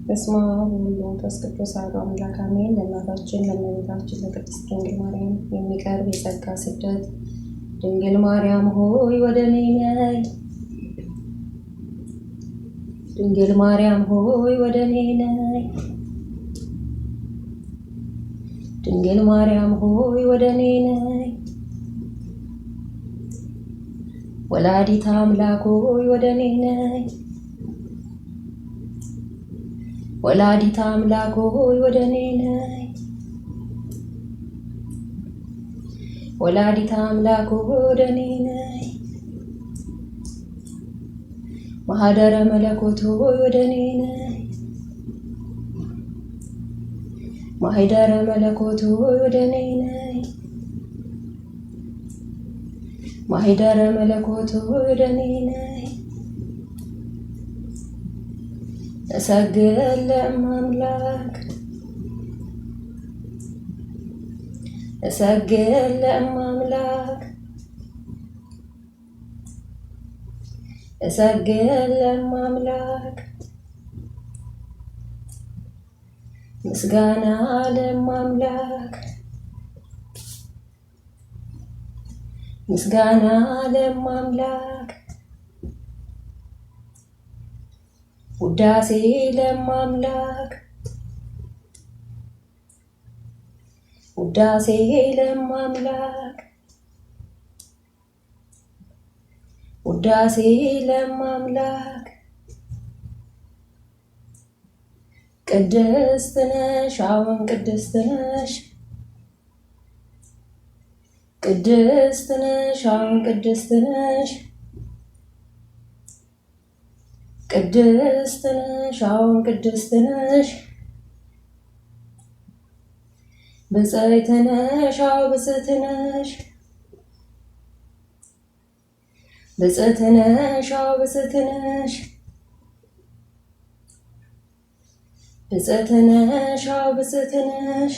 በስመ አብ ወወልድ ወመንፈስ ቅዱስ አሐዱ አምላክ አሜን። ለእናታችን ለእመቤታችን ለቅድስት ድንግል ማርያም የሚቀርብ የጸጋ ስግደት። ድንግል ማርያም ሆይ ወደ እኔ ነይ። ድንግል ማርያም ሆይ ወደ እኔ ነይ። ድንግል ማርያም ሆይ ወደ እኔ ነይ። ወላዲተ አምላክ ሆይ ወደ እኔ ነይ። ወላዲተ አምላክ ሆይ ወደ እኔ ነይ። ወላዲተ አምላክ ሆይ ወደ እኔ ነይ። ማህደረ መለኮት ሆይ ወደ እኔ ነይ። ማህደረ መለኮት ሆይ ወደ እኔ ነይ። ማህደረ መለኮት ሆይ ወደ እኔ ነይ። እሰግድ ለእማምላክ እሰግድ ለእማምላክ እሰግድ ለእማምላክ ምስጋና ለእማምላክ ምስጋና ለእማምላክ ውዳሴ ለእማምላክ ውዳሴ ለእማምላክ ውዳሴ ለእማምላክ ቅድስት ነሽ አዎን ቅድስት ነሽ ቅድስት ነሽ አዎን ቅድስት ነሽ ቅድስት ነሽ አዎን ቅድስት ነሽ ብፅዕት ነሽ አዎ ብፅዕት ነሽ ብፅዕት ነሽ አዎ ብፅዕት ነሽ ብፅዕት ነሽ አዎ ብፅዕት ነሽ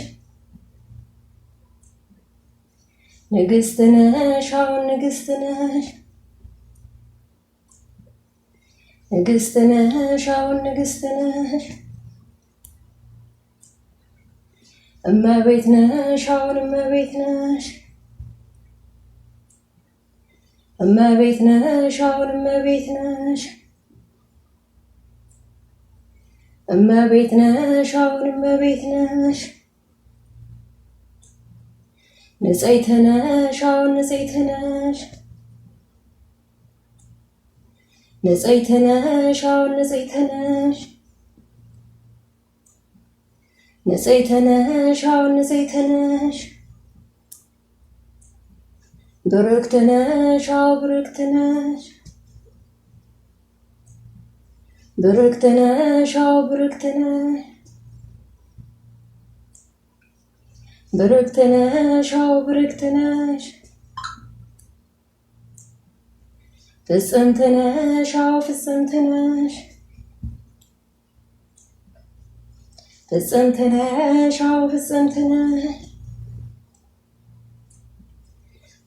ንግሥት ነሽ አዎን ንግሥት ነሽ ንግሥት ነሽ አዎን ንግሥት ነሽ እመቤት ነሽ አዎን እመቤት ነሽ እመቤት ነሽ አዎን እመቤት ነሽ እመቤት ነሽ አዎን እመቤት ነሽ ንጽሕት ነሽ አዎን ንጽሕት ነሽ ንጽሕት ነሽ አዎን ንጽሕት ነሽ ንጽሕት ነሽ አዎን ንጽሕት ነሽ ብርክት ነሽ አዎ ብርክት ነሽ ብርክት ነሽ አዎ ብርክት ነሽ ብርክት ነሽ አዎ ብርክት ነሽ ፍጽምት ነሽ አዎ ፍጽምት ነሽ ፍጽምት ነሽ አዎ ፍጽምት ነሽ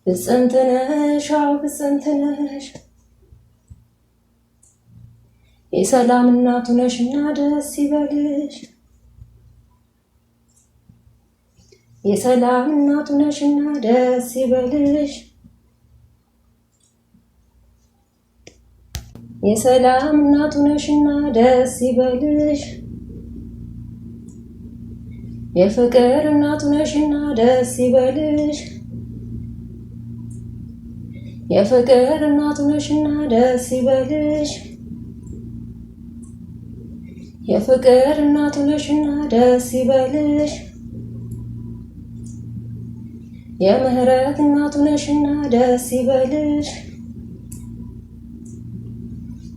ፍጽምት ነሽ አዎ ፍጽምት ነሽ የሰላም እናቱ ነሽና ደስ ይበልሽ የሰላም እናቱ ነሽና ደስ ይበልሽ የሰላም እናቱ ነሽና ደስ ይበልሽ የፍቅር እናቱ ነሽና ደስ ይበልሽ የፍቅር እናቱ ነሽና ደስ ይበልሽ የፍቅር እናቱ ነሽና ደስ ይበልሽ የምህረት እናቱ ነሽና ደስ ይበልሽ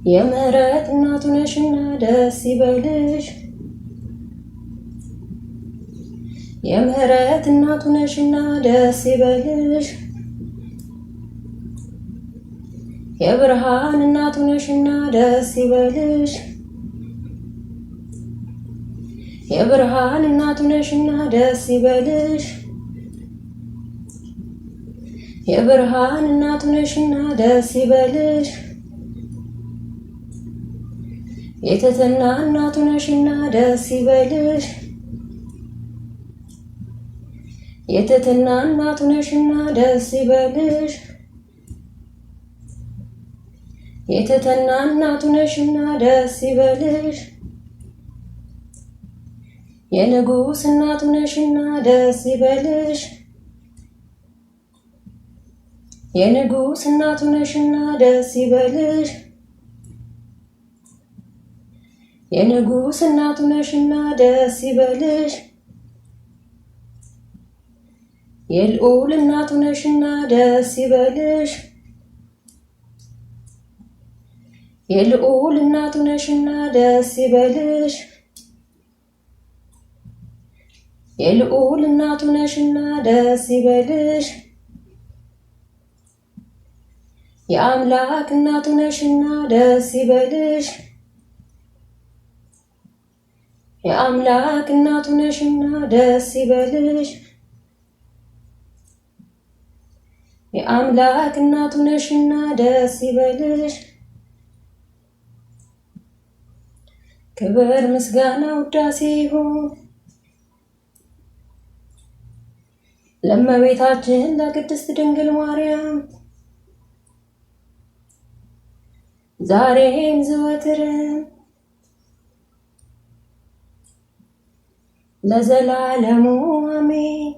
የምህረት እናቱ ነሽና ደስ ይበልሽ የምህረት እናቱ ነሽና ደስ ይበልሽ የብርሃን እናቱ ነሽና ደስ ይበልሽ የብርሃን እናቱ ነሽና ደስ ይበልሽ የብርሃን እናቱ ነሽና ደስ ይበልሽ የትሕትና እናቱ ነሽና ደስ ይበልሽ። የትሕትና እናቱ ነሽና ደስ ይበልሽ። የትሕትና እናቱ ነሽና ደስ ይበልሽ። የንጉሥ እናቱ ነሽና ደስ ይበልሽ። የንጉሥ እናቱ ነሽና ደስ ይበልሽ። የንጉሥ እናቱ ነሽና ደስ ይበልሽ። የልዑል እናቱ ነሽና ደስ ይበልሽ። የልዑል እናቱ ነሽና ደስ ይበልሽ። የልዑል እናቱ ነሽና ደስ ይበልሽ። የአምላክ እናቱ ነሽና ደስ ይበልሽ። የአምላክ እናቱ ነሽና ደስ ይበልሽ። የአምላክ እናቱ ነሽና ደስ ይበልሽ። ክብር ምስጋና ውዳሴ ይሁን ለእመቤታችን ለቅድስት ድንግል ማርያም ዛሬም ዘወትርም ለዘላለሙ አሜን።